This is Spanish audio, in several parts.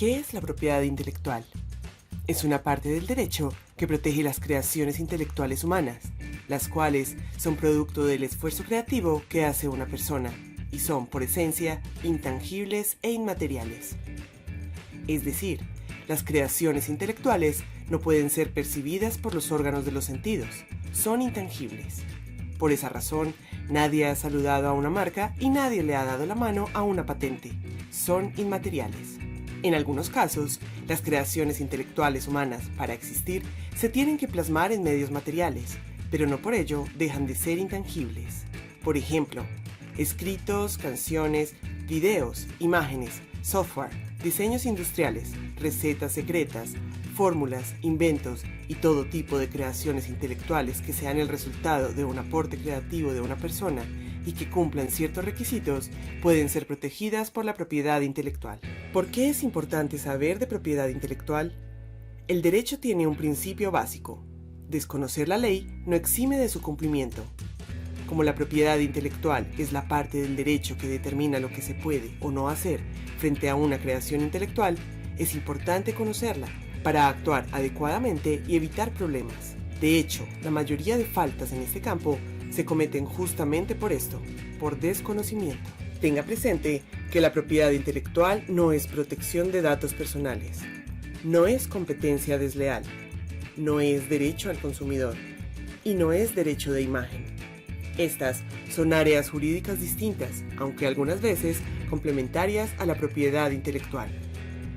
¿Qué es la propiedad intelectual? Es una parte del derecho que protege las creaciones intelectuales humanas, las cuales son producto del esfuerzo creativo que hace una persona y son, por esencia, intangibles e inmateriales. Es decir, las creaciones intelectuales no pueden ser percibidas por los órganos de los sentidos, son intangibles. Por esa razón, nadie ha saludado a una marca y nadie le ha dado la mano a una patente, son inmateriales. En algunos casos, las creaciones intelectuales humanas, para existir, se tienen que plasmar en medios materiales, pero no por ello dejan de ser intangibles. Por ejemplo, escritos, canciones, videos, imágenes, software, diseños industriales, recetas secretas, fórmulas, inventos y todo tipo de creaciones intelectuales que sean el resultado de un aporte creativo de una persona y que cumplan ciertos requisitos, pueden ser protegidas por la propiedad intelectual. ¿Por qué es importante saber de propiedad intelectual? El derecho tiene un principio básico. Desconocer la ley no exime de su cumplimiento. Como la propiedad intelectual es la parte del derecho que determina lo que se puede o no hacer frente a una creación intelectual, es importante conocerla para actuar adecuadamente y evitar problemas. De hecho, la mayoría de faltas en este campo se cometen justamente por esto, por desconocimiento. Tenga presente que la propiedad intelectual no es protección de datos personales, no es competencia desleal, no es derecho al consumidor y no es derecho de imagen. Estas son áreas jurídicas distintas, aunque algunas veces complementarias a la propiedad intelectual.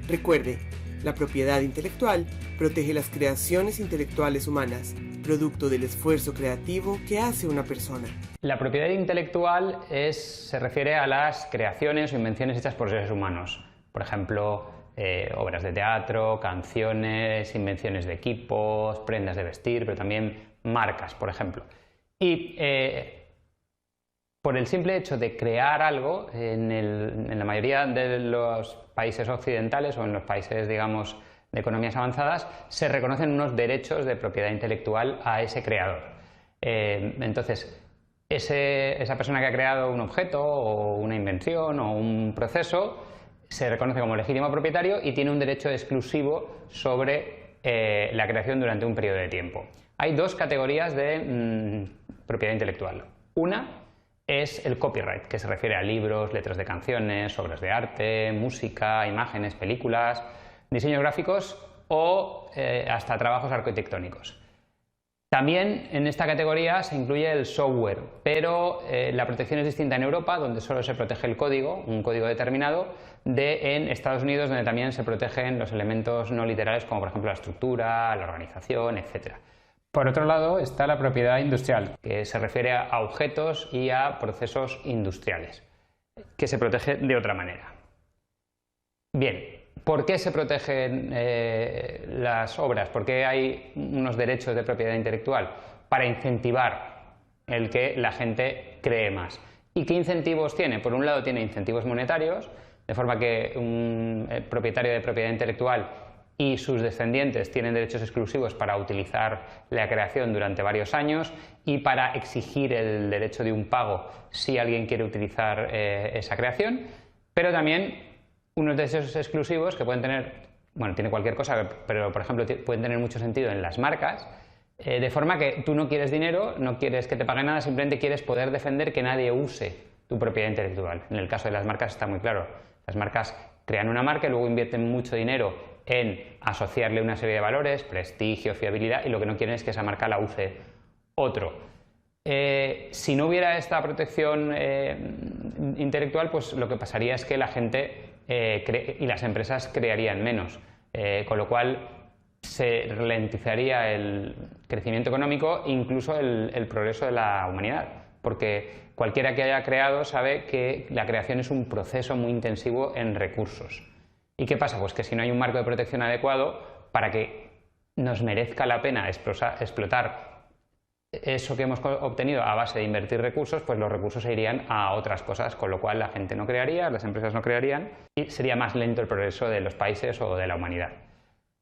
Recuerde, la propiedad intelectual protege las creaciones intelectuales humanas, producto del esfuerzo creativo que hace una persona. La propiedad intelectual se refiere a las creaciones o invenciones hechas por seres humanos. Por ejemplo, obras de teatro, canciones, invenciones de equipos, prendas de vestir, pero también marcas, por ejemplo. Y por el simple hecho de crear algo, en la mayoría de los países occidentales o en los países, digamos, de economías avanzadas, se reconocen unos derechos de propiedad intelectual a ese creador. Entonces, esa persona que ha creado un objeto o una invención o un proceso se reconoce como legítimo propietario y tiene un derecho exclusivo sobre la creación durante un periodo de tiempo. Hay dos categorías de propiedad intelectual. Una es el copyright, que se refiere a libros, letras de canciones, obras de arte, música, imágenes, películas, diseños gráficos o hasta trabajos arquitectónicos. También en esta categoría se incluye el software, pero la protección es distinta en Europa, donde solo se protege el código, un código determinado, de en Estados Unidos, donde también se protegen los elementos no literales, como por ejemplo la estructura, la organización, etc. Por otro lado está la propiedad industrial, que se refiere a objetos y a procesos industriales, que se protege de otra manera. Bien, ¿por qué se protegen las obras? ¿Por qué hay unos derechos de propiedad intelectual? Para incentivar el que la gente cree más. ¿Y qué incentivos tiene? Por un lado tiene incentivos monetarios, de forma que un propietario de propiedad intelectual y sus descendientes tienen derechos exclusivos para utilizar la creación durante varios años y para exigir el derecho de un pago si alguien quiere utilizar esa creación, pero también unos derechos exclusivos que pueden tener, bueno, tiene cualquier cosa, pero por ejemplo pueden tener mucho sentido en las marcas, de forma que tú no quieres dinero, no quieres que te paguen nada, simplemente quieres poder defender que nadie use tu propiedad intelectual. En el caso de las marcas está muy claro, las marcas crean una marca y luego invierten mucho dinero en asociarle una serie de valores, prestigio, fiabilidad, y lo que no quieren es que esa marca la use otro. Si no hubiera esta protección intelectual, pues lo que pasaría es que la gente y las empresas crearían menos, con lo cual se ralentizaría el crecimiento económico e incluso el progreso de la humanidad, porque cualquiera que haya creado sabe que la creación es un proceso muy intensivo en recursos. ¿Y qué pasa? Pues que si no hay un marco de protección adecuado para que nos merezca la pena explotar eso que hemos obtenido a base de invertir recursos, pues los recursos se irían a otras cosas, con lo cual la gente no crearía, las empresas no crearían y sería más lento el progreso de los países o de la humanidad.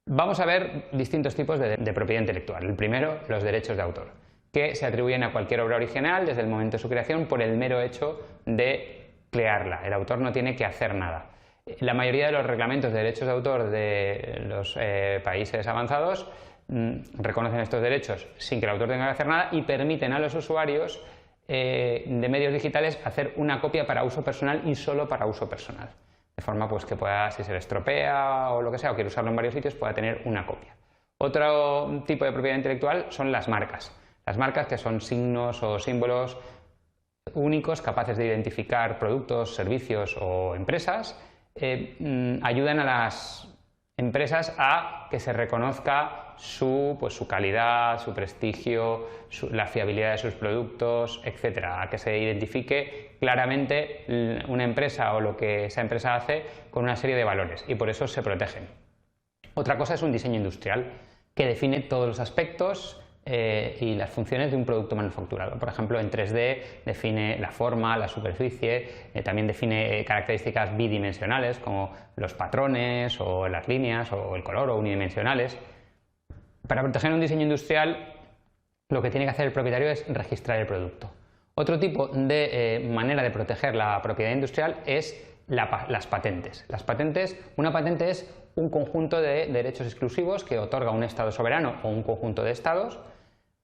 Vamos a ver distintos tipos de propiedad intelectual. El primero, los derechos de autor, que se atribuyen a cualquier obra original desde el momento de su creación por el mero hecho de crearla. El autor no tiene que hacer nada. La mayoría de los reglamentos de derechos de autor de los países avanzados reconocen estos derechos sin que el autor tenga que hacer nada y permiten a los usuarios de medios digitales hacer una copia para uso personal y solo para uso personal. De forma pues, que pueda, si se le estropea o lo que sea, o quiere usarlo en varios sitios, pueda tener una copia. Otro tipo de propiedad intelectual son las marcas. Las marcas, que son signos o símbolos únicos capaces de identificar productos, servicios o empresas, ayudan a las empresas a que se reconozca su calidad, su prestigio, la fiabilidad de sus productos, etcétera, a que se identifique claramente una empresa o lo que esa empresa hace con una serie de valores y por eso se protegen. Otra cosa es un diseño industrial que define todos los aspectos y las funciones de un producto manufacturado. Por ejemplo, en 3D define la forma, la superficie, también define características bidimensionales como los patrones o las líneas o el color o unidimensionales. Para proteger un diseño industrial, lo que tiene que hacer el propietario es registrar el producto. Otro tipo de manera de proteger la propiedad industrial es las patentes. Una patente es un conjunto de derechos exclusivos que otorga un Estado soberano o un conjunto de Estados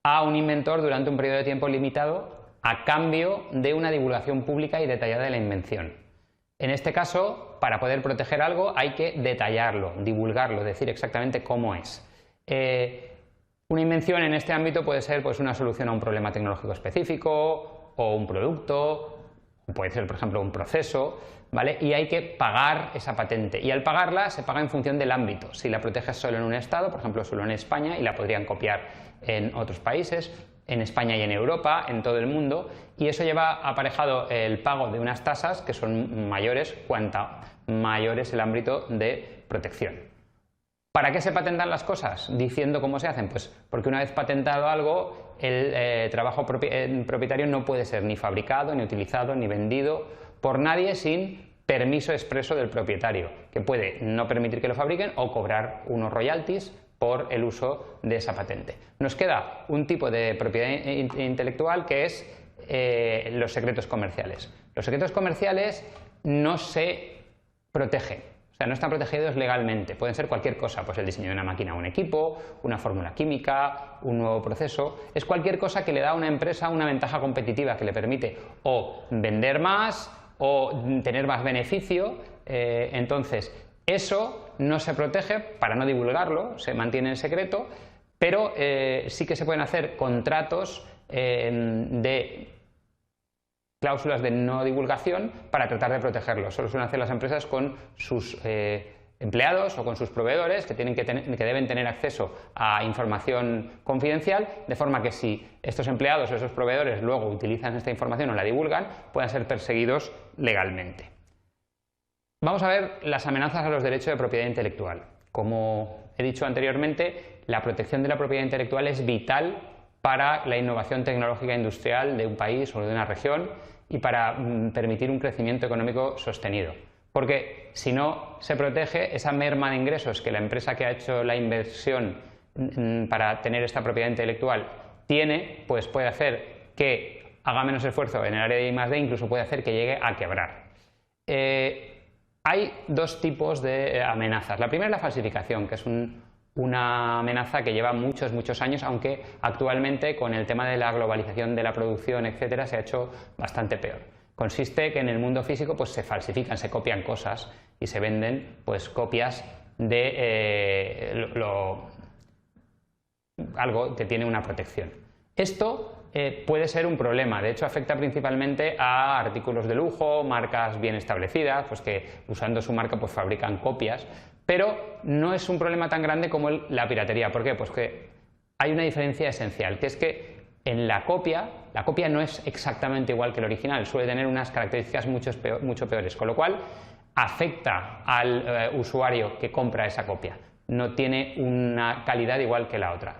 a un inventor durante un periodo de tiempo limitado a cambio de una divulgación pública y detallada de la invención. En este caso, para poder proteger algo hay que detallarlo, divulgarlo, decir exactamente cómo es. Una invención en este ámbito puede ser pues, una solución a un problema tecnológico específico o un producto, puede ser por ejemplo un proceso, ¿vale? Y hay que pagar esa patente y al pagarla se paga en función del ámbito. Si la proteges solo en un estado, por ejemplo solo en España, y la podrían copiar en otros países, en España y en Europa, en todo el mundo, y eso lleva aparejado el pago de unas tasas que son mayores cuanta mayor es el ámbito de protección. ¿Para qué se patentan las cosas? Diciendo cómo se hacen, pues porque una vez patentado algo, el trabajo propietario no puede ser ni fabricado, ni utilizado, ni vendido por nadie sin permiso expreso del propietario, que puede no permitir que lo fabriquen o cobrar unos royalties por el uso de esa patente. Nos queda un tipo de propiedad intelectual que es los secretos comerciales. Los secretos comerciales no se protegen. O sea, no están protegidos legalmente. Pueden ser cualquier cosa, pues el diseño de una máquina o un equipo, una fórmula química, un nuevo proceso. Es cualquier cosa que le da a una empresa una ventaja competitiva que le permite o vender más o tener más beneficio. Entonces, eso no se protege para no divulgarlo, se mantiene en secreto, pero sí que se pueden hacer contratos de cláusulas de no divulgación para tratar de protegerlo. Solo suelen hacer las empresas con sus empleados o con sus proveedores que deben tener acceso a información confidencial, de forma que si estos empleados o esos proveedores luego utilizan esta información o la divulgan, puedan ser perseguidos legalmente. Vamos a ver las amenazas a los derechos de propiedad intelectual. Como he dicho anteriormente, la protección de la propiedad intelectual es vital para la innovación tecnológica e industrial de un país o de una región y para permitir un crecimiento económico sostenido. Porque si no se protege, esa merma de ingresos que la empresa que ha hecho la inversión para tener esta propiedad intelectual tiene, pues puede hacer que haga menos esfuerzo en el área de I+D, incluso puede hacer que llegue a quebrar. Hay dos tipos de amenazas. La primera es la falsificación, que es una amenaza que lleva muchos años, aunque actualmente con el tema de la globalización de la producción, etcétera, se ha hecho bastante peor. Consiste que en el mundo físico pues, se falsifican, se copian cosas y se venden pues, copias de algo que tiene una protección. Esto puede ser un problema, de hecho afecta principalmente a artículos de lujo, marcas bien establecidas, pues que usando su marca pues fabrican copias, pero no es un problema tan grande como la piratería. ¿Por qué? Pues que hay una diferencia esencial, que es que en la copia no es exactamente igual que el original, suele tener unas características mucho peores, con lo cual afecta al usuario que compra esa copia, no tiene una calidad igual que la otra.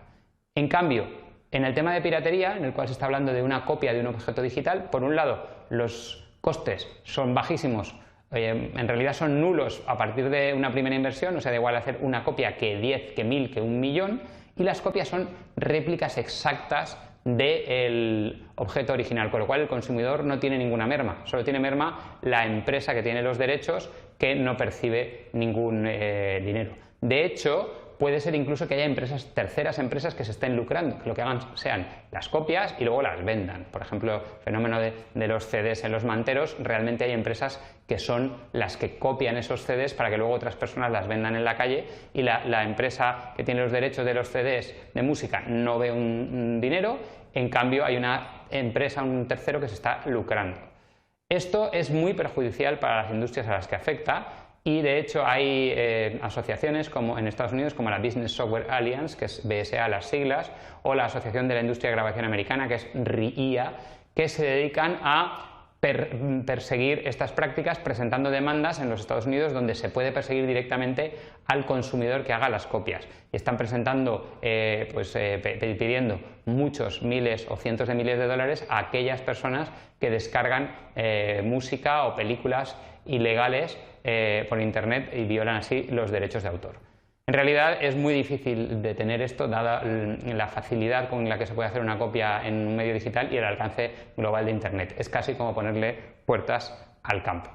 En cambio, en el tema de piratería, en el cual se está hablando de una copia de un objeto digital, por un lado los costes son bajísimos, en realidad son nulos a partir de una primera inversión, o sea, da igual hacer una copia que 10, que 1000, que 1.000.000, y las copias son réplicas exactas del objeto original, con lo cual el consumidor no tiene ninguna merma, solo tiene merma la empresa que tiene los derechos, que no percibe ningún dinero. De hecho, puede ser incluso que haya terceras empresas que se estén lucrando, que lo que hagan sean las copias y luego las vendan. Por ejemplo, el fenómeno de los CDs en los manteros, realmente hay empresas que son las que copian esos CDs para que luego otras personas las vendan en la calle, y la empresa que tiene los derechos de los CDs de música no ve un dinero, en cambio hay una empresa, un tercero, que se está lucrando. Esto es muy perjudicial para las industrias a las que afecta. Y de hecho hay asociaciones como en Estados Unidos, como la Business Software Alliance, que es BSA las siglas, o la Asociación de la Industria de Grabación Americana, que es RIIA, que se dedican a perseguir estas prácticas, presentando demandas en los Estados Unidos donde se puede perseguir directamente al consumidor que haga las copias. Y están presentando, pidiendo muchos miles o cientos de miles de dólares a aquellas personas que descargan música o películas ilegales por internet y violan así los derechos de autor. En realidad es muy difícil detener esto, dada la facilidad con la que se puede hacer una copia en un medio digital y el alcance global de internet. Es casi como ponerle puertas al campo.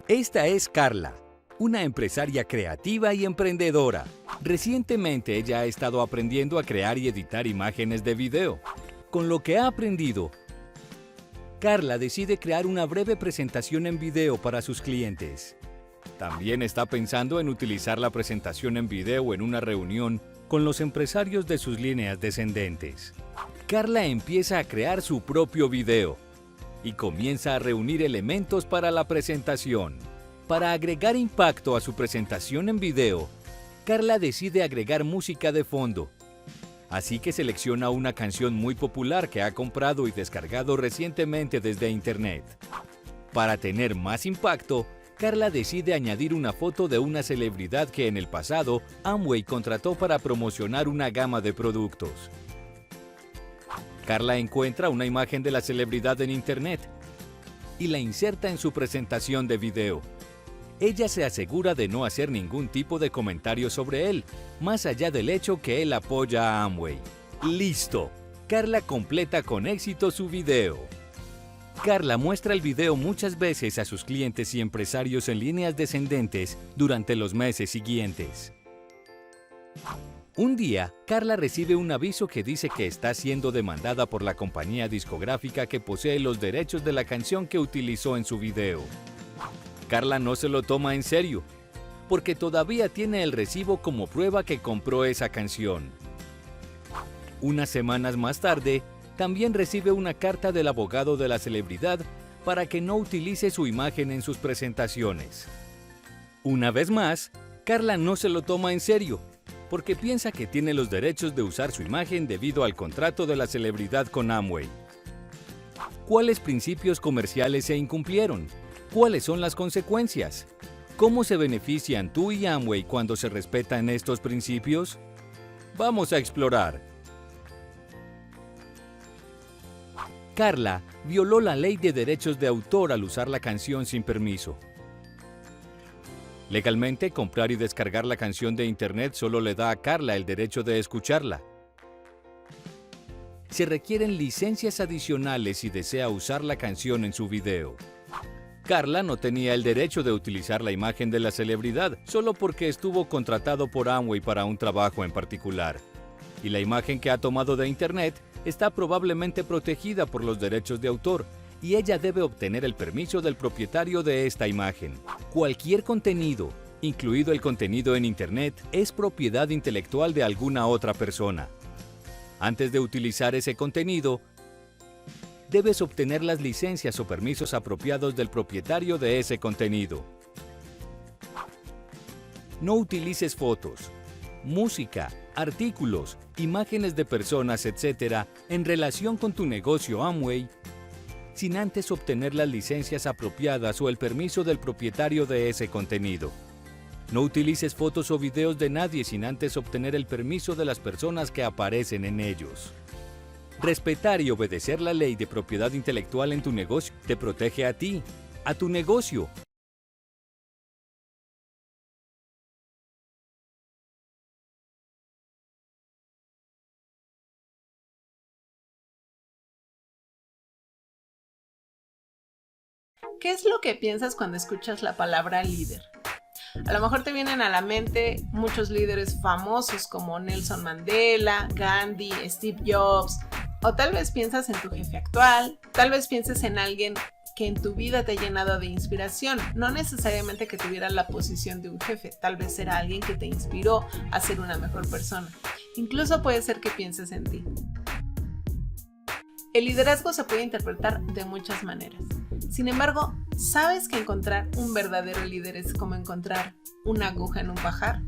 Esta es Carla, una empresaria creativa y emprendedora. Recientemente ella ha estado aprendiendo a crear y editar imágenes de video. Con lo que ha aprendido, Carla decide crear una breve presentación en video para sus clientes. También está pensando en utilizar la presentación en video en una reunión con los empresarios de sus líneas descendentes. Carla empieza a crear su propio video y comienza a reunir elementos para la presentación. Para agregar impacto a su presentación en video, Carla decide agregar música de fondo. Así que selecciona una canción muy popular que ha comprado y descargado recientemente desde internet. Para tener más impacto, Carla decide añadir una foto de una celebridad que en el pasado Amway contrató para promocionar una gama de productos. Carla encuentra una imagen de la celebridad en internet y la inserta en su presentación de video. Ella se asegura de no hacer ningún tipo de comentario sobre él, más allá del hecho que él apoya a Amway. ¡Listo! Carla completa con éxito su video. Carla muestra el video muchas veces a sus clientes y empresarios en líneas descendentes durante los meses siguientes. Un día, Carla recibe un aviso que dice que está siendo demandada por la compañía discográfica que posee los derechos de la canción que utilizó en su video. Carla no se lo toma en serio, porque todavía tiene el recibo como prueba que compró esa canción. Unas semanas más tarde, también recibe una carta del abogado de la celebridad para que no utilice su imagen en sus presentaciones. Una vez más, Carla no se lo toma en serio, porque piensa que tiene los derechos de usar su imagen debido al contrato de la celebridad con Amway. ¿Cuáles principios comerciales se incumplieron? ¿Cuáles son las consecuencias? ¿Cómo se benefician tú y Amway cuando se respetan estos principios? Vamos a explorar. Carla violó la ley de derechos de autor al usar la canción sin permiso. Legalmente, comprar y descargar la canción de internet solo le da a Carla el derecho de escucharla. Se requieren licencias adicionales si desea usar la canción en su video. Carla no tenía el derecho de utilizar la imagen de la celebridad solo porque estuvo contratado por Amway para un trabajo en particular. Y la imagen que ha tomado de internet está probablemente protegida por los derechos de autor, y ella debe obtener el permiso del propietario de esta imagen. Cualquier contenido, incluido el contenido en internet, es propiedad intelectual de alguna otra persona. Antes de utilizar ese contenido, debes obtener las licencias o permisos apropiados del propietario de ese contenido. No utilices fotos, música, artículos, imágenes de personas, etc. en relación con tu negocio Amway sin antes obtener las licencias apropiadas o el permiso del propietario de ese contenido. No utilices fotos o videos de nadie sin antes obtener el permiso de las personas que aparecen en ellos. Respetar y obedecer la ley de propiedad intelectual en tu negocio te protege a ti, a tu negocio, ¿qué es lo que piensas cuando escuchas la palabra líder? A lo mejor te vienen a la mente muchos líderes famosos como Nelson Mandela, Gandhi, Steve Jobs, o tal vez piensas en tu jefe actual, tal vez pienses en alguien que en tu vida te ha llenado de inspiración, no necesariamente que tuviera la posición de un jefe, tal vez era alguien que te inspiró a ser una mejor persona. Incluso puede ser que pienses en ti. El liderazgo se puede interpretar de muchas maneras. Sin embargo, ¿sabes que encontrar un verdadero líder es como encontrar una aguja en un pajar?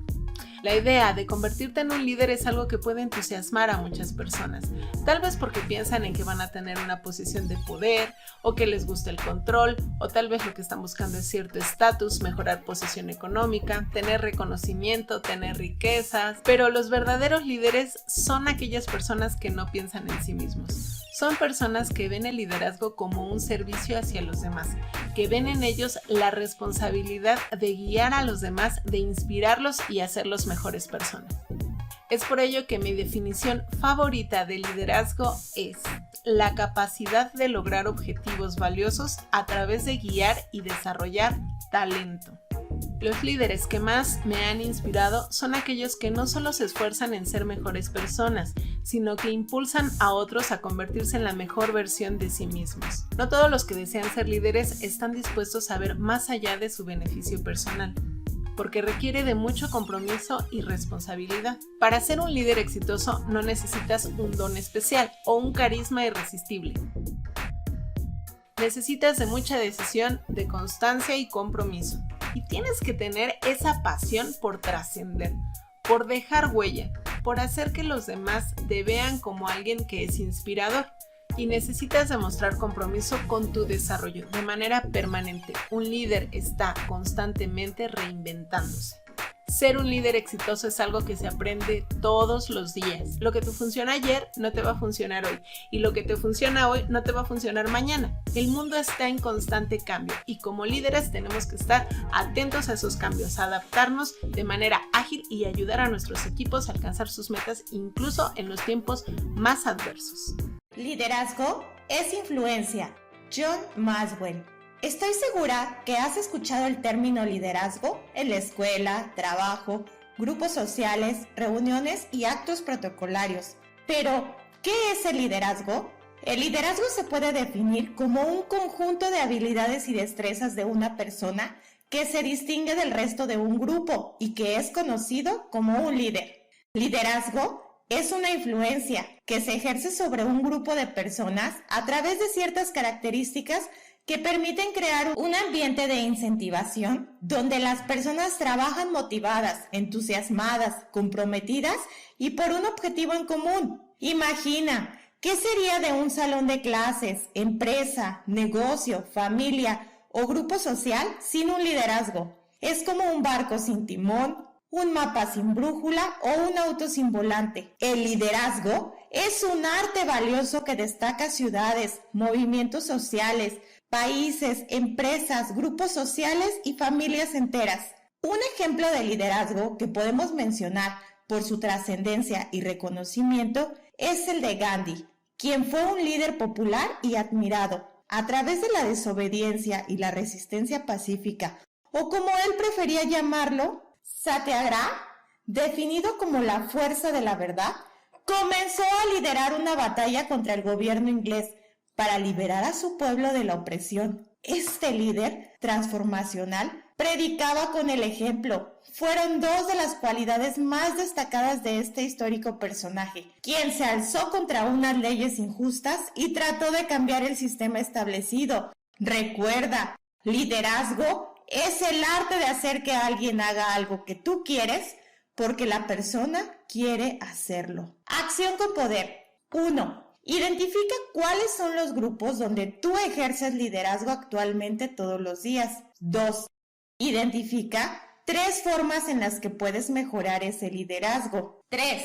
La idea de convertirte en un líder es algo que puede entusiasmar a muchas personas, tal vez porque piensan en que van a tener una posición de poder, o que les gusta el control, o tal vez lo que están buscando es cierto estatus, mejorar posición económica, tener reconocimiento, tener riquezas, pero los verdaderos líderes son aquellas personas que no piensan en sí mismos. Son personas que ven el liderazgo como un servicio hacia los demás, que ven en ellos la responsabilidad de guiar a los demás, de inspirarlos y hacerlos mejores personas. Es por ello que mi definición favorita de liderazgo es la capacidad de lograr objetivos valiosos a través de guiar y desarrollar talento. Los líderes que más me han inspirado son aquellos que no solo se esfuerzan en ser mejores personas, sino que impulsan a otros a convertirse en la mejor versión de sí mismos. No todos los que desean ser líderes están dispuestos a ver más allá de su beneficio personal, porque requiere de mucho compromiso y responsabilidad. Para ser un líder exitoso no necesitas un don especial o un carisma irresistible. Necesitas de mucha decisión, de constancia y compromiso. Y tienes que tener esa pasión por trascender, por dejar huella, por hacer que los demás te vean como alguien que es inspirador. Y necesitas demostrar compromiso con tu desarrollo de manera permanente. Un líder está constantemente reinventándose. Ser un líder exitoso es algo que se aprende todos los días. Lo que te funciona ayer no te va a funcionar hoy, y lo que te funciona hoy no te va a funcionar mañana. El mundo está en constante cambio y como líderes tenemos que estar atentos a esos cambios, adaptarnos de manera ágil y ayudar a nuestros equipos a alcanzar sus metas incluso en los tiempos más adversos. Liderazgo es influencia. John Maxwell. Estoy segura que has escuchado el término liderazgo en la escuela, trabajo, grupos sociales, reuniones y actos protocolarios. Pero, ¿qué es el liderazgo? El liderazgo se puede definir como un conjunto de habilidades y destrezas de una persona que se distingue del resto de un grupo y que es conocido como un líder. Liderazgo es una influencia que se ejerce sobre un grupo de personas a través de ciertas características que permiten crear un ambiente de incentivación donde las personas trabajan motivadas, entusiasmadas, comprometidas y por un objetivo en común. Imagina, ¿qué sería de un salón de clases, empresa, negocio, familia o grupo social sin un liderazgo? Es como un barco sin timón, un mapa sin brújula o un auto sin volante. El liderazgo es un arte valioso que destaca ciudades, movimientos sociales, países, empresas, grupos sociales y familias enteras. Un ejemplo de liderazgo que podemos mencionar por su trascendencia y reconocimiento es el de Gandhi, quien fue un líder popular y admirado. A través de la desobediencia y la resistencia pacífica, o como él prefería llamarlo, Satyagraha, definido como la fuerza de la verdad, comenzó a liderar una batalla contra el gobierno inglés para liberar a su pueblo de la opresión. Este líder transformacional predicaba con el ejemplo. Fueron dos de las cualidades más destacadas de este histórico personaje, quien se alzó contra unas leyes injustas y trató de cambiar el sistema establecido. Recuerda, liderazgo es el arte de hacer que alguien haga algo que tú quieres porque la persona quiere hacerlo. Acción con poder. 1. Identifica cuáles son los grupos donde tú ejerces liderazgo actualmente todos los días. 2. Identifica 3 formas en las que puedes mejorar ese liderazgo. 3.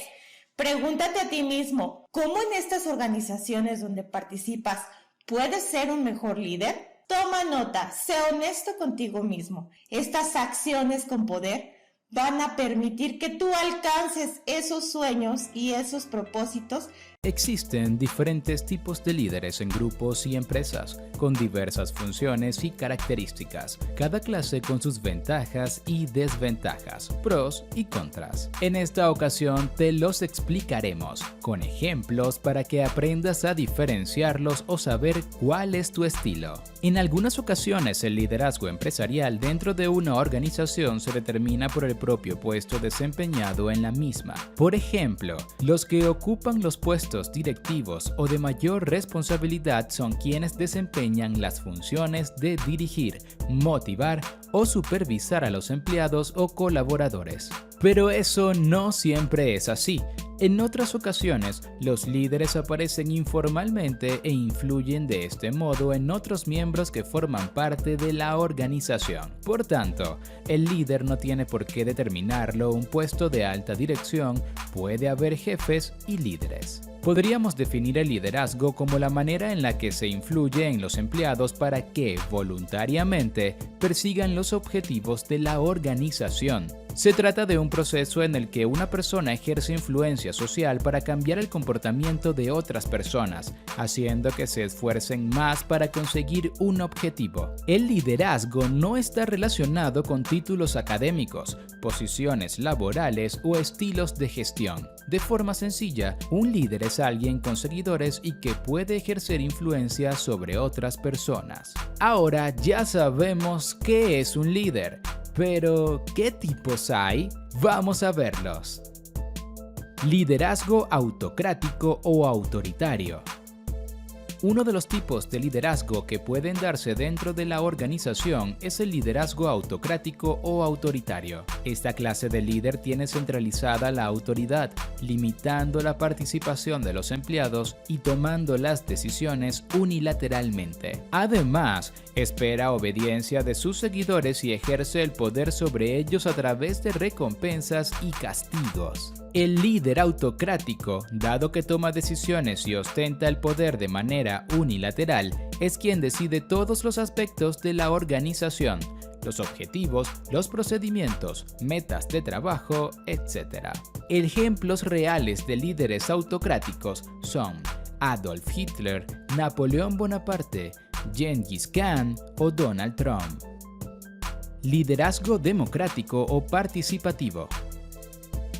Pregúntate a ti mismo, ¿cómo en estas organizaciones donde participas puedes ser un mejor líder? Toma nota, sé honesto contigo mismo. Estas acciones con poder van a permitir que tú alcances esos sueños y esos propósitos Existen diferentes tipos de líderes en grupos y empresas, con diversas funciones y características, cada clase con sus ventajas y desventajas, pros y contras. En esta ocasión te los explicaremos, con ejemplos para que aprendas a diferenciarlos o saber cuál es tu estilo. En algunas ocasiones el liderazgo empresarial dentro de una organización se determina por el propio puesto desempeñado en la misma. Por ejemplo, los que ocupan los puestos directivos o de mayor responsabilidad son quienes desempeñan las funciones de dirigir, motivar o supervisar a los empleados o colaboradores. Pero eso no siempre es así. En otras ocasiones, los líderes aparecen informalmente e influyen de este modo en otros miembros que forman parte de la organización. Por tanto, el líder no tiene por qué determinarlo un puesto de alta dirección, puede haber jefes y líderes. Podríamos definir el liderazgo como la manera en la que se influye en los empleados para que, voluntariamente, persigan los objetivos de la organización. Se trata de un proceso en el que una persona ejerce influencia social para cambiar el comportamiento de otras personas, haciendo que se esfuercen más para conseguir un objetivo. El liderazgo no está relacionado con títulos académicos, posiciones laborales o estilos de gestión. De forma sencilla, un líder es alguien con seguidores y que puede ejercer influencia sobre otras personas. Ahora ya sabemos qué es un líder. Pero, ¿qué tipos hay? Vamos a verlos. Liderazgo autocrático o autoritario. Uno de los tipos de liderazgo que pueden darse dentro de la organización es el liderazgo autocrático o autoritario. Esta clase de líder tiene centralizada la autoridad, limitando la participación de los empleados y tomando las decisiones unilateralmente. Además, espera obediencia de sus seguidores y ejerce el poder sobre ellos a través de recompensas y castigos. El líder autocrático, dado que toma decisiones y ostenta el poder de manera unilateral, es quien decide todos los aspectos de la organización, los objetivos, los procedimientos, metas de trabajo, etc. Ejemplos reales de líderes autocráticos son Adolf Hitler, Napoleón Bonaparte, Gengis Khan o Donald Trump. Liderazgo democrático o participativo.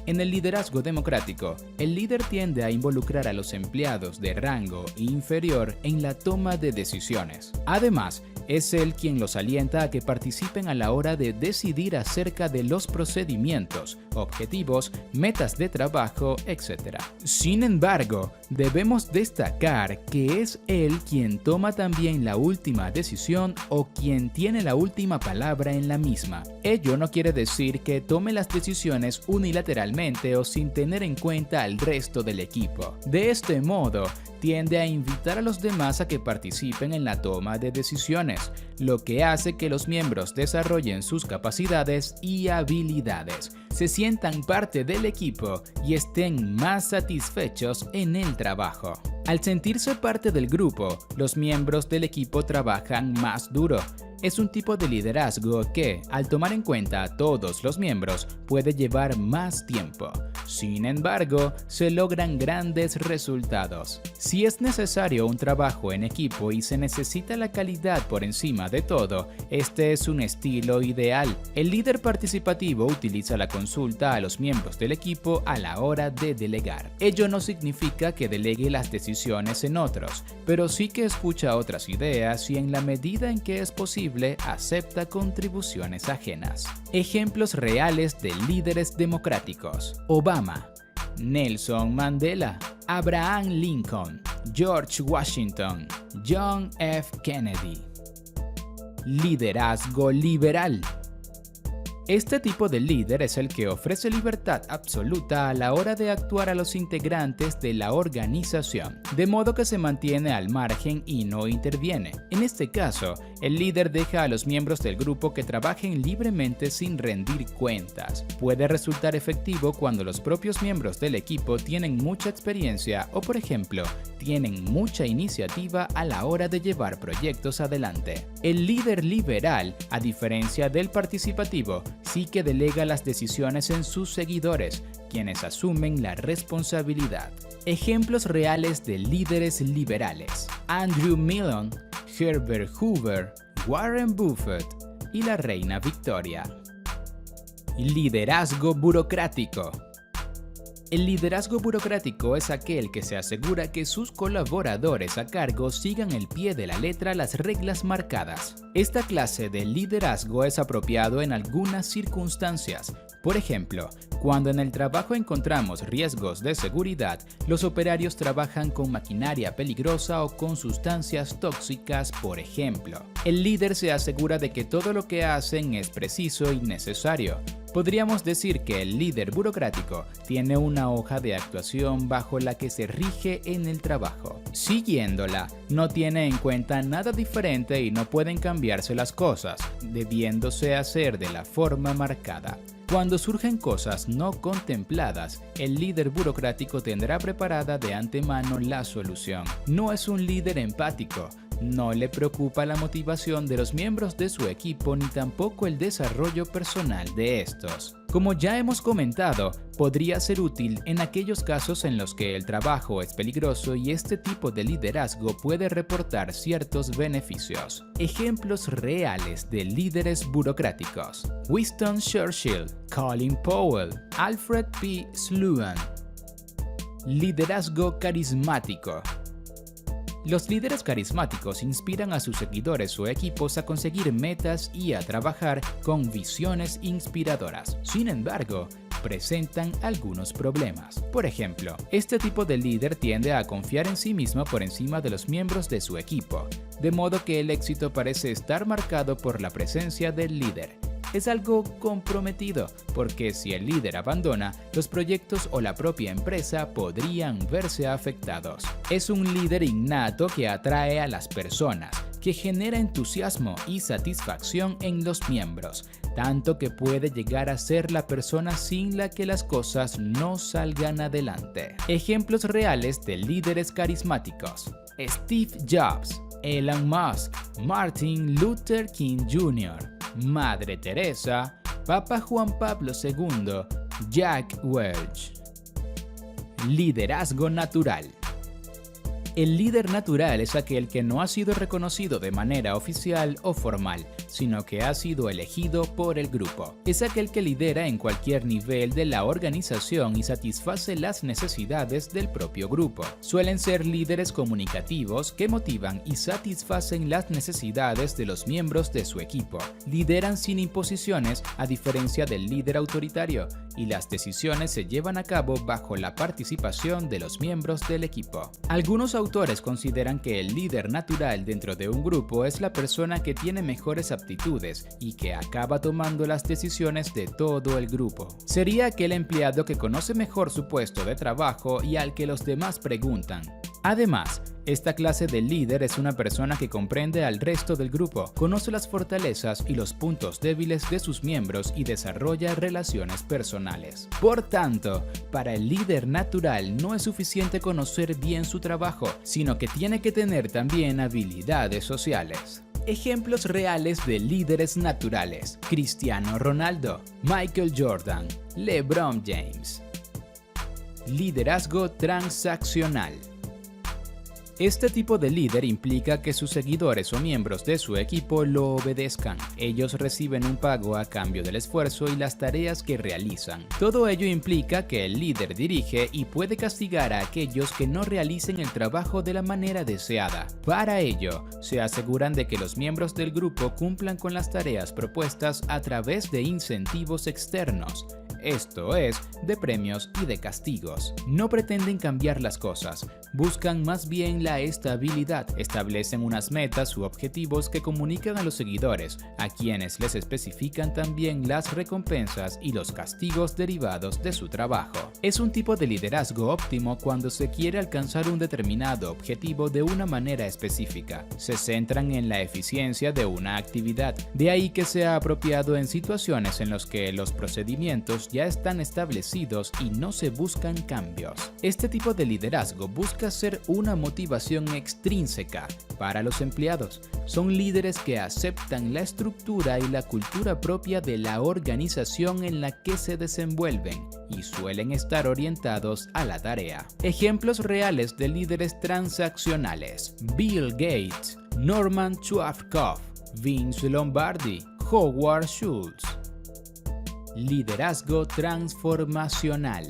En el liderazgo democrático, el líder tiende a involucrar a los empleados de rango inferior en la toma de decisiones. Además, es él quien los alienta a que participen a la hora de decidir acerca de los procedimientos, objetivos, metas de trabajo, etc. Sin embargo, debemos destacar que es él quien toma también la última decisión o quien tiene la última palabra en la misma. Ello no quiere decir que tome las decisiones unilateralmente o sin tener en cuenta al resto del equipo. De este modo, tiende a invitar a los demás a que participen en la toma de decisiones, lo que hace que los miembros desarrollen sus capacidades y habilidades, se sientan parte del equipo y estén más satisfechos en el trabajo. Al sentirse parte del grupo, los miembros del equipo trabajan más duro. Es un tipo de liderazgo que, al tomar en cuenta a todos los miembros, puede llevar más tiempo. Sin embargo, se logran grandes resultados. Si es necesario un trabajo en equipo y se necesita la calidad por encima de todo, este es un estilo ideal. El líder participativo utiliza la consulta a los miembros del equipo a la hora de delegar. Ello no significa que delegue las decisiones en otros, pero sí que escucha otras ideas y en la medida en que es posible acepta contribuciones ajenas. Ejemplos reales de líderes democráticos: Obama, Nelson Mandela, Abraham Lincoln, George Washington, John F. Kennedy. Liderazgo liberal. Este tipo de líder es el que ofrece libertad absoluta a la hora de actuar a los integrantes de la organización, de modo que se mantiene al margen y no interviene. En este caso, el líder deja a los miembros del grupo que trabajen libremente sin rendir cuentas. Puede resultar efectivo cuando los propios miembros del equipo tienen mucha experiencia o, por ejemplo, tienen mucha iniciativa a la hora de llevar proyectos adelante. El líder liberal, a diferencia del participativo, sí que delega las decisiones en sus seguidores, quienes asumen la responsabilidad. Ejemplos reales de líderes liberales: Andrew Mellon, Herbert Hoover, Warren Buffett y la reina Victoria. Liderazgo burocrático. El liderazgo burocrático es aquel que se asegura que sus colaboradores a cargo sigan al pie de la letra las reglas marcadas. Esta clase de liderazgo es apropiado en algunas circunstancias. Por ejemplo, cuando en el trabajo encontramos riesgos de seguridad, los operarios trabajan con maquinaria peligrosa o con sustancias tóxicas, por ejemplo. El líder se asegura de que todo lo que hacen es preciso y necesario. Podríamos decir que el líder burocrático tiene una hoja de actuación bajo la que se rige en el trabajo. Siguiéndola, no tiene en cuenta nada diferente y no pueden cambiarse las cosas, debiéndose hacer de la forma marcada. Cuando surgen cosas no contempladas, el líder burocrático tendrá preparada de antemano la solución. No es un líder empático. No le preocupa la motivación de los miembros de su equipo ni tampoco el desarrollo personal de estos. Como ya hemos comentado, podría ser útil en aquellos casos en los que el trabajo es peligroso y este tipo de liderazgo puede reportar ciertos beneficios. Ejemplos reales de líderes burocráticos: Winston Churchill, Colin Powell, Alfred P. Sloan. Liderazgo carismático. Los líderes carismáticos inspiran a sus seguidores o equipos a conseguir metas y a trabajar con visiones inspiradoras. Sin embargo, presentan algunos problemas. Por ejemplo, este tipo de líder tiende a confiar en sí mismo por encima de los miembros de su equipo, de modo que el éxito parece estar marcado por la presencia del líder. Es algo comprometido, porque si el líder abandona, los proyectos o la propia empresa podrían verse afectados. Es un líder innato que atrae a las personas, que genera entusiasmo y satisfacción en los miembros, tanto que puede llegar a ser la persona sin la que las cosas no salgan adelante. Ejemplos reales de líderes carismáticos: Steve Jobs, Elon Musk, Martin Luther King Jr., Madre Teresa, Papa Juan Pablo II, Jack Welch. Liderazgo natural. El líder natural es aquel que no ha sido reconocido de manera oficial o formal, sino que ha sido elegido por el grupo. Es aquel que lidera en cualquier nivel de la organización y satisface las necesidades del propio grupo. Suelen ser líderes comunicativos que motivan y satisfacen las necesidades de los miembros de su equipo. Lideran sin imposiciones, a diferencia del líder autoritario, y las decisiones se llevan a cabo bajo la participación de los miembros del equipo. Algunos autores consideran que el líder natural dentro de un grupo es la persona que tiene mejores aptitudes y que acaba tomando las decisiones de todo el grupo. Sería aquel empleado que conoce mejor su puesto de trabajo y al que los demás preguntan. Además, esta clase de líder es una persona que comprende al resto del grupo, conoce las fortalezas y los puntos débiles de sus miembros y desarrolla relaciones personales. Por tanto, para el líder natural no es suficiente conocer bien su trabajo, sino que tiene que tener también habilidades sociales. Ejemplos reales de líderes naturales: Cristiano Ronaldo, Michael Jordan, LeBron James. Liderazgo transaccional. Este tipo de líder implica que sus seguidores o miembros de su equipo lo obedezcan. Ellos reciben un pago a cambio del esfuerzo y las tareas que realizan. Todo ello implica que el líder dirige y puede castigar a aquellos que no realicen el trabajo de la manera deseada. Para ello, se aseguran de que los miembros del grupo cumplan con las tareas propuestas a través de incentivos externos. Esto es, de premios y de castigos. No pretenden cambiar las cosas, buscan más bien la estabilidad. Establecen unas metas u objetivos que comunican a los seguidores, a quienes les especifican también las recompensas y los castigos derivados de su trabajo. Es un tipo de liderazgo óptimo cuando se quiere alcanzar un determinado objetivo de una manera específica. Se centran en la eficiencia de una actividad, de ahí que sea apropiado en situaciones en las que los procedimientos ya están establecidos y no se buscan cambios. Este tipo de liderazgo busca ser una motivación extrínseca para los empleados. Son líderes que aceptan la estructura y la cultura propia de la organización en la que se desenvuelven y suelen estar orientados a la tarea. Ejemplos reales de líderes transaccionales: Bill Gates, Norman Schwarzkopf, Vince Lombardi, Howard Schultz. Liderazgo transformacional.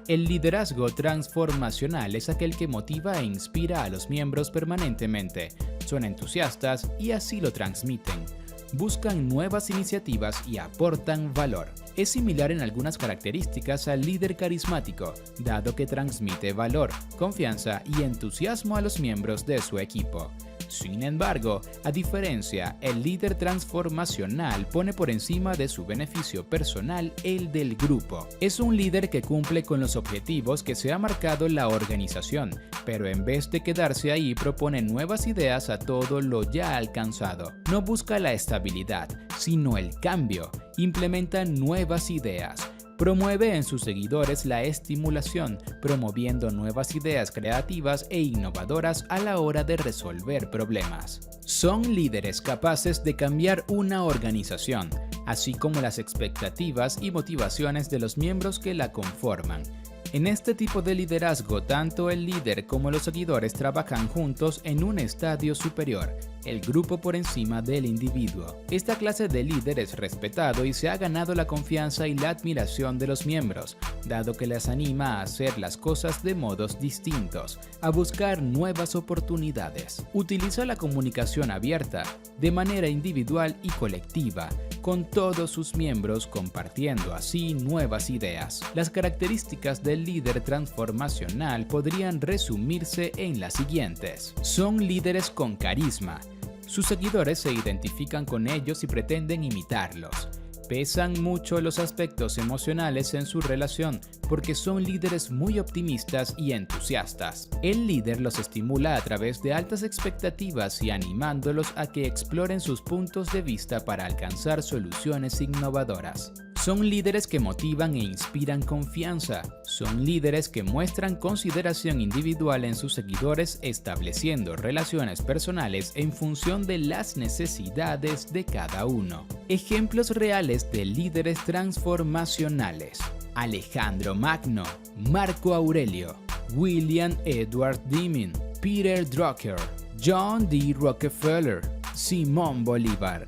El liderazgo transformacional es aquel que motiva e inspira a los miembros permanentemente. Son entusiastas y así lo transmiten. Buscan nuevas iniciativas y aportan valor. Es similar en algunas características al líder carismático, dado que transmite valor, confianza y entusiasmo a los miembros de su equipo. Sin embargo, a diferencia, el líder transformacional pone por encima de su beneficio personal el del grupo. Es un líder que cumple con los objetivos que se ha marcado la organización, pero en vez de quedarse ahí propone nuevas ideas a todo lo ya alcanzado. No busca la estabilidad, sino el cambio. Implementa nuevas ideas. Promueve en sus seguidores la estimulación, promoviendo nuevas ideas creativas e innovadoras a la hora de resolver problemas. Son líderes capaces de cambiar una organización, así como las expectativas y motivaciones de los miembros que la conforman. En este tipo de liderazgo, tanto el líder como los seguidores trabajan juntos en un estadio superior, el grupo por encima del individuo. Esta clase de líder es respetado y se ha ganado la confianza y la admiración de los miembros, dado que les anima a hacer las cosas de modos distintos, a buscar nuevas oportunidades. Utiliza la comunicación abierta, de manera individual y colectiva, con todos sus miembros, compartiendo así nuevas ideas. Las características del líder transformacional podrían resumirse en las siguientes. Son líderes con carisma. Sus seguidores se identifican con ellos y pretenden imitarlos. Pesan mucho los aspectos emocionales en su relación porque son líderes muy optimistas y entusiastas. El líder los estimula a través de altas expectativas y animándolos a que exploren sus puntos de vista para alcanzar soluciones innovadoras. Son líderes que motivan e inspiran confianza. Son líderes que muestran consideración individual en sus seguidores, estableciendo relaciones personales en función de las necesidades de cada uno. Ejemplos reales de líderes transformacionales: Alejandro Magno, Marco Aurelio, William Edward Deming, Peter Drucker, John D. Rockefeller, Simón Bolívar.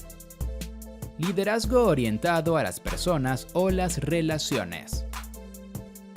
Liderazgo orientado a las personas o las relaciones.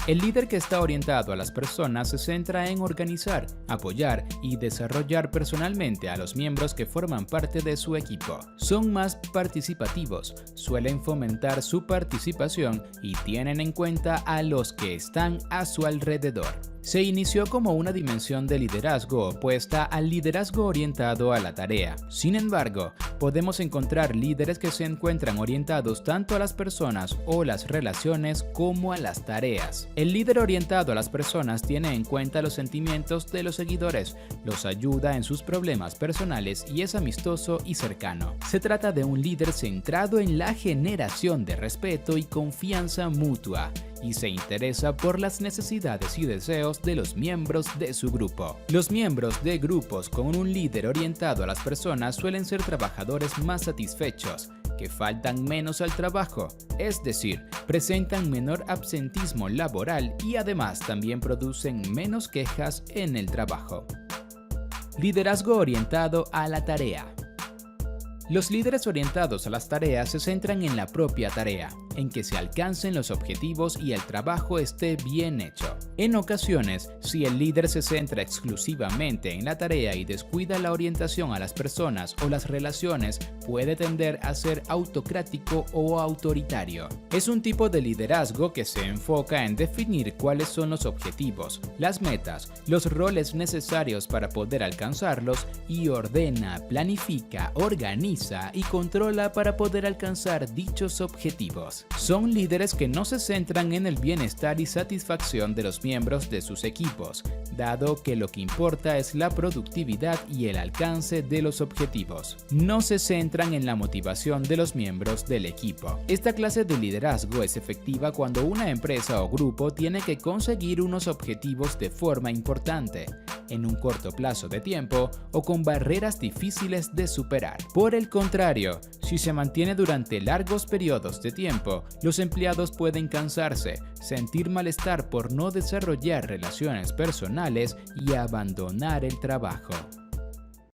El líder que está orientado a las personas se centra en organizar, apoyar y desarrollar personalmente a los miembros que forman parte de su equipo. Son más participativos, suelen fomentar su participación y tienen en cuenta a los que están a su alrededor. Se inició como una dimensión de liderazgo opuesta al liderazgo orientado a la tarea. Sin embargo, podemos encontrar líderes que se encuentran orientados tanto a las personas o las relaciones como a las tareas. El líder orientado a las personas tiene en cuenta los sentimientos de los seguidores, los ayuda en sus problemas personales y es amistoso y cercano. Se trata de un líder centrado en la generación de respeto y confianza mutua, y se interesa por las necesidades y deseos de los miembros de su grupo. Los miembros de grupos con un líder orientado a las personas suelen ser trabajadores más satisfechos, que faltan menos al trabajo, es decir, presentan menor absentismo laboral y además también producen menos quejas en el trabajo. Liderazgo orientado a la tarea. Los líderes orientados a las tareas se centran en la propia tarea, en que se alcancen los objetivos y el trabajo esté bien hecho. En ocasiones, si el líder se centra exclusivamente en la tarea y descuida la orientación a las personas o las relaciones, puede tender a ser autocrático o autoritario. Es un tipo de liderazgo que se enfoca en definir cuáles son los objetivos, las metas, los roles necesarios para poder alcanzarlos y ordena, planifica, organiza y controla para poder alcanzar dichos objetivos. líderes. Son líderes que no se centran en el bienestar y satisfacción de los miembros de sus equipos, dado que lo que importa es la productividad y el alcance de los objetivos. No se centran en la motivación de los miembros del equipo. Esta clase de liderazgo es efectiva cuando una empresa o grupo tiene que conseguir unos objetivos de forma importante, en un corto plazo de tiempo o con barreras difíciles de superar. Por el contrario, si se mantiene durante largos periodos de tiempo, los empleados pueden cansarse, sentir malestar por no desarrollar relaciones personales y abandonar el trabajo.